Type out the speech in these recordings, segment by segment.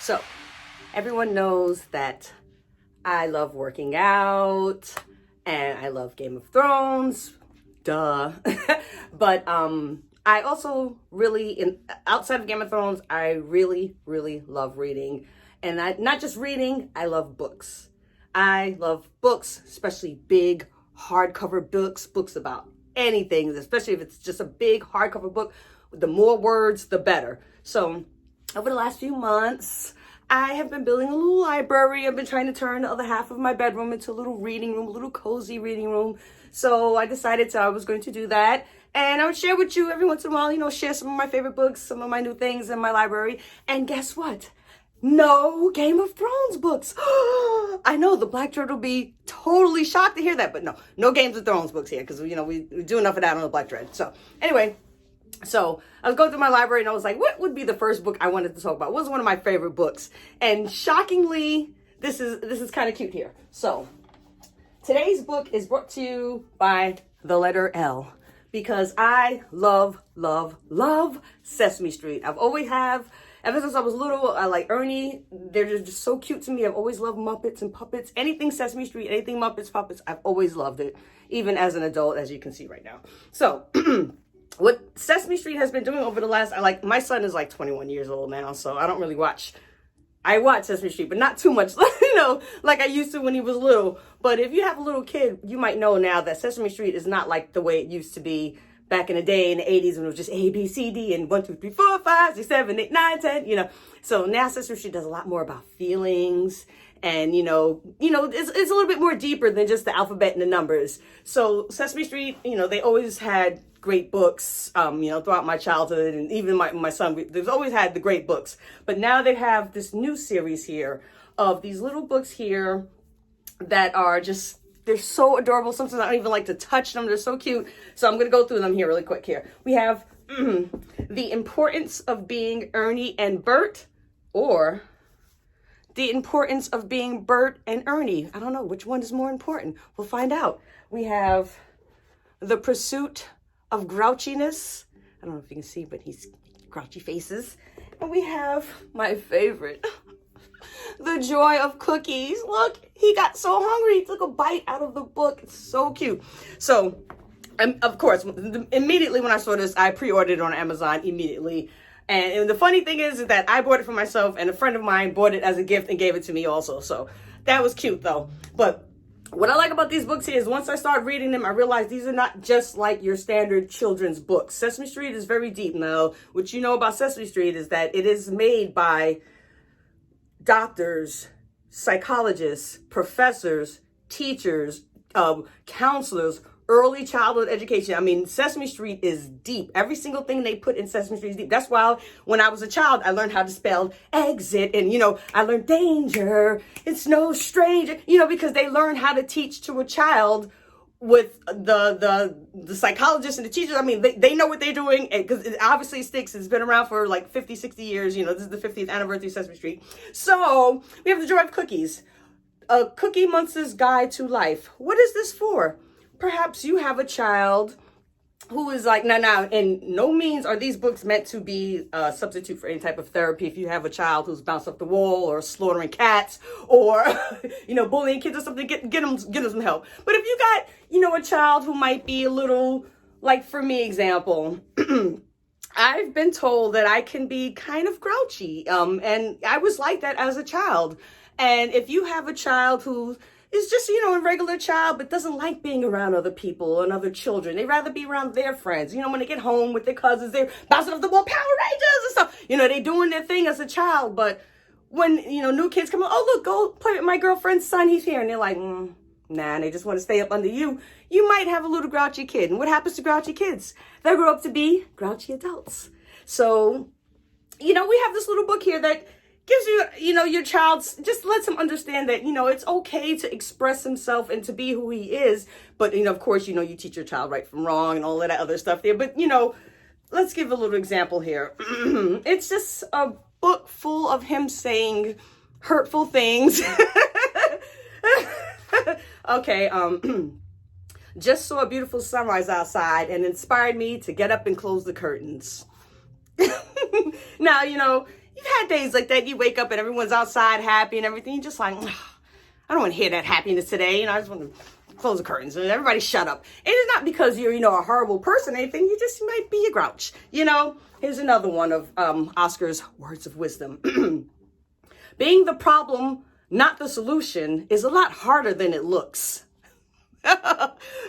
So, everyone knows that I love working out and I love Game of Thrones. Duh. But I also really, outside of Game of Thrones, I really love reading. And not just reading, I love books. I love books, especially big hardcover books about anything, especially if it's just a big hardcover book. The more words, the better. So over the last few months, I have been building a little library. I've been trying to turn the other half of my bedroom into a little reading room, a little cozy reading room. So I decided I was going to do that. And I would share with you every once in a while, share some of my favorite books, some of my new things in my library. And guess what? No Game of Thrones books. I know the Black Dread will be totally shocked to hear that, but no Games of Thrones books here because, we do enough of that on the Black Dread. So anyway, I was going through my library and I was like, what would be the first book I wanted to talk about? What was one of my favorite books? And shockingly, this is kind of cute here. So today's book is brought to you by the letter L because I love Sesame Street. I've always have. Ever since I was little, I like Ernie. They're just so cute to me. I've always loved Muppets and puppets. Anything Sesame Street, anything Muppets, puppets, I've always loved it. Even as an adult, as you can see right now. So what Sesame Street has been doing over the last, my son is like 21 years old now, so I don't really watch. I watch Sesame Street, but not too much, like I used to when he was little. But if you have a little kid, you might know now that Sesame Street is not like the way it used to be back in the day in the 80s when it was just A, B, C, D, and 1, 2, 3, 4, 5, 6, 7, 8, 9, 10, So now Sesame Street does a lot more about feelings and, it's a little bit more deeper than just the alphabet and the numbers. So Sesame Street, they always had great books, throughout my childhood and even my son, they've always had the great books. But now they have this new series here of these little books here that are just, they're so adorable. Sometimes I don't even like to touch them. They're so cute. So I'm going to go through them here really quick here. We have The Importance of Being Ernie and Bert, or The Importance of Being Bert and Ernie. I don't know which one is more important. We'll find out. We have The Pursuit of Grouchiness. I don't know if you can see, but he's grouchy faces. And we have my favorite, The Joy of Cookies. Look, he got so hungry. He took a bite out of the book. It's so cute. So, of course, immediately when I saw this, I pre-ordered it on Amazon immediately. And the funny thing is that I bought it for myself and a friend of mine bought it as a gift and gave it to me also. So that was cute though. But what I like about these books here is once I start reading them, I realize these are not just like your standard children's books. Sesame Street is very deep. Now, what you know about Sesame Street is that it is made by doctors, psychologists, professors, teachers, counselors, early childhood education. I mean, Sesame Street is deep. Every single thing they put in Sesame Street is deep. That's why when I was a child, I learned how to spell exit and, I learned danger. It's no stranger, because they learn how to teach to a child with the psychologists and the teachers. I mean, they know what they're doing because it obviously sticks. It's been around for like 50, 60 years. This is the 50th anniversary of Sesame Street. So we have The Joy of Cookies, a Cookie Monster's Guide to Life. What is this for? Perhaps you have a child who is like, now, in no means are these books meant to be a substitute for any type of therapy. If you have a child who's bounced off the wall or slaughtering cats or, bullying kids or something, get them some help. But if you got, a child who might be a little, like for me, example, I've been told that I can be kind of grouchy. And I was like that as a child. And if you have a child who is just, a regular child, but doesn't like being around other people and other children. They'd rather be around their friends. When they get home with their cousins, they're bouncing off the wall, Power Rangers and stuff. They doing their thing as a child. But when, new kids come, oh, look, go play with my girlfriend's son. He's here. And they're like, nah, and they just want to stay up under you. You might have a little grouchy kid. And what happens to grouchy kids? They grow up to be grouchy adults. So, we have this little book here that gives you, your child, just lets him understand that, it's okay to express himself and to be who he is. But, of course, you teach your child right from wrong and all of that other stuff there. But, let's give a little example here. It's just a book full of him saying hurtful things. Okay, just saw a beautiful sunrise outside and inspired me to get up and close the curtains. Now, you've had days like that. You wake up and everyone's outside happy and everything. You're just like, I don't want to hear that happiness today. You know, I just want to close the curtains and everybody shut up. And it's not because you're, a horrible person or anything. You just might be a grouch, Here's another one of Oscar's words of wisdom. Being the problem, not the solution, is a lot harder than it looks.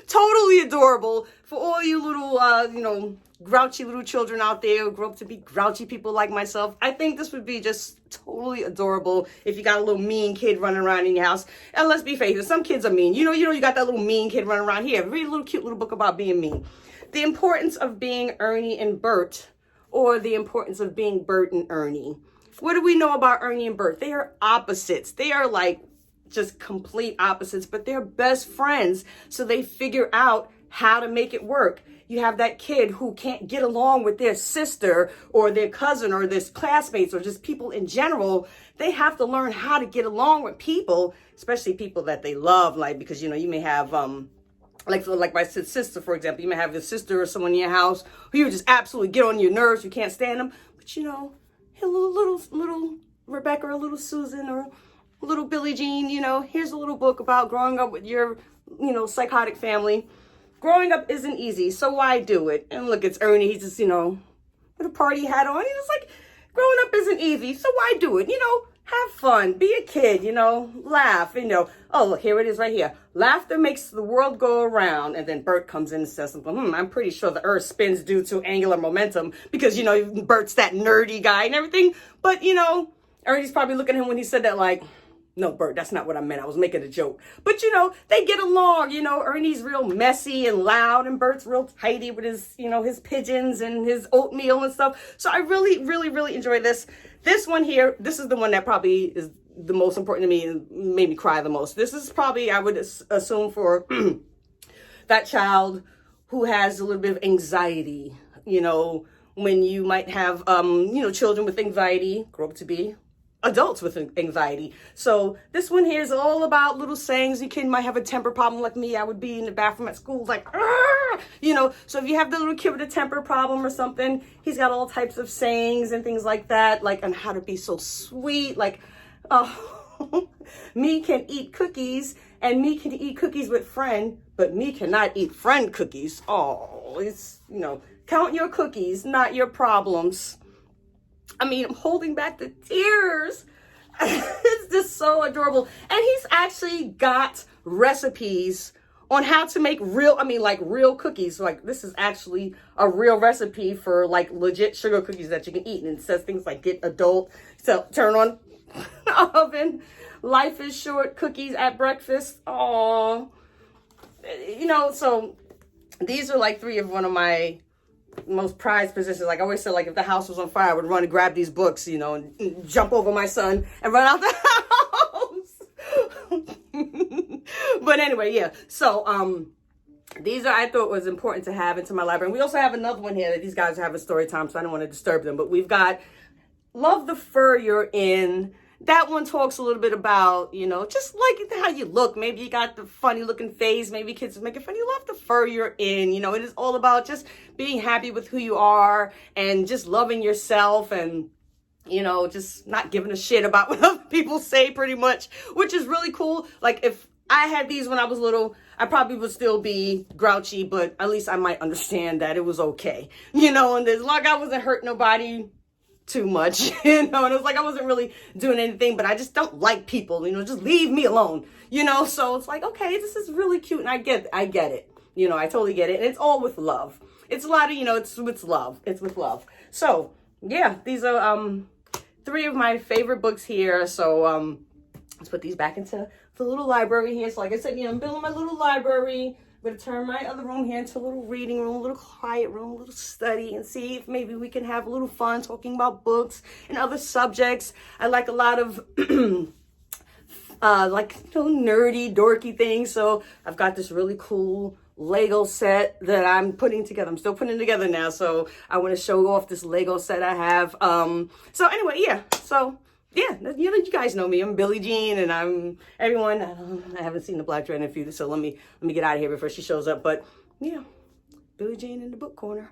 Totally adorable for all you little, grouchy little children out there who grow up to be grouchy people like myself. I think this would be just totally adorable if you got a little mean kid running around in your house. And let's be faithful, some kids are mean. You got that little mean kid running around here. Read a little cute little book about being mean. The importance of being Ernie and Bert, or the importance of being Bert and Ernie. What do we know about Ernie and Bert? They are opposites. They are like just complete opposites, but they're best friends. So they figure out how to make it work. You have that kid who can't get along with their sister or their cousin or their classmates or just people in general. They have to learn how to get along with people, especially people that they love. Like, because, you may have, like my sister, for example, you may have a sister or someone in your house who you just absolutely get on your nerves. You can't stand them. But, a little Rebecca or a little Susan or a little Billie Jean, here's a little book about growing up with your, psychotic family. Growing up isn't easy, so why do it? And look, it's Ernie. He's just, with a party hat on. He was like, growing up isn't easy, so why do it? Have fun, be a kid, laugh, oh, look, here it is right here. Laughter makes the world go around. And then Bert comes in and says something, I'm pretty sure the earth spins due to angular momentum because, Bert's that nerdy guy and everything. But, Ernie's probably looking at him when he said that like, no, Bert, that's not what I meant. I was making a joke. But, they get along. Ernie's real messy and loud and Bert's real tidy with his, his pigeons and his oatmeal and stuff. So I really, really, really enjoy this. This one here, this is the one that probably is the most important to me and made me cry the most. This is probably, I would assume, for that child who has a little bit of anxiety. When you might have, children with anxiety grow up to be adults with anxiety. So this one here is all about little sayings. Your kid might have a temper problem like me. I would be in the bathroom at school like, so if you have the little kid with a temper problem or something, he's got all types of sayings and things like that, like on how to be so sweet, like, me can eat cookies and me can eat cookies with friend, but me cannot eat friend cookies. Oh, it's, count your cookies, not your problems. I'm holding back the tears. It's just so adorable. And he's actually got recipes on how to make real cookies. Like, this is actually a real recipe for like legit sugar cookies that you can eat. And it says things like get adult, so turn on oven, life is short, cookies at breakfast. Oh, so these are like three of one of my most prized possessions. Like I always said, like if the house was on fire, I would run and grab these books, and jump over my son and run out the house. But anyway, yeah. So these I thought was important to have into my library. And we also have another one here that these guys are having story time, so I don't want to disturb them. But we've got Love the Fur You're In. That one talks a little bit about, just like how you look. Maybe you got the funny looking face. Maybe kids making fun. You love the fur you're in. It is all about just being happy with who you are and just loving yourself and, just not giving a shit about what other people say pretty much, which is really cool. Like if I had these when I was little, I probably would still be grouchy, but at least I might understand that it was okay. And as long as I wasn't hurting nobody too much, and it was like I wasn't really doing anything, but I just don't like people, just leave me alone, so it's like, okay, this is really cute, and I get it, I totally get it, and it's all with love. It's a lot of, it's with love. So yeah, these are three of my favorite books here. So let's put these back into the little library here. So like I said, I'm building my little library. I'm going to turn my other room here into a little reading room, a little quiet room, a little study, and see if maybe we can have a little fun talking about books and other subjects. I like a lot of nerdy, dorky things. So I've got this really cool Lego set that I'm putting together. I'm still putting it together now. So I want to show off this Lego set I have. So anyway, yeah. So yeah, you guys know me. I'm Billie Jean, and I'm everyone. I haven't seen the Black Dread in a few, so let me get out of here before she shows up. But yeah, Billie Jean in the book corner.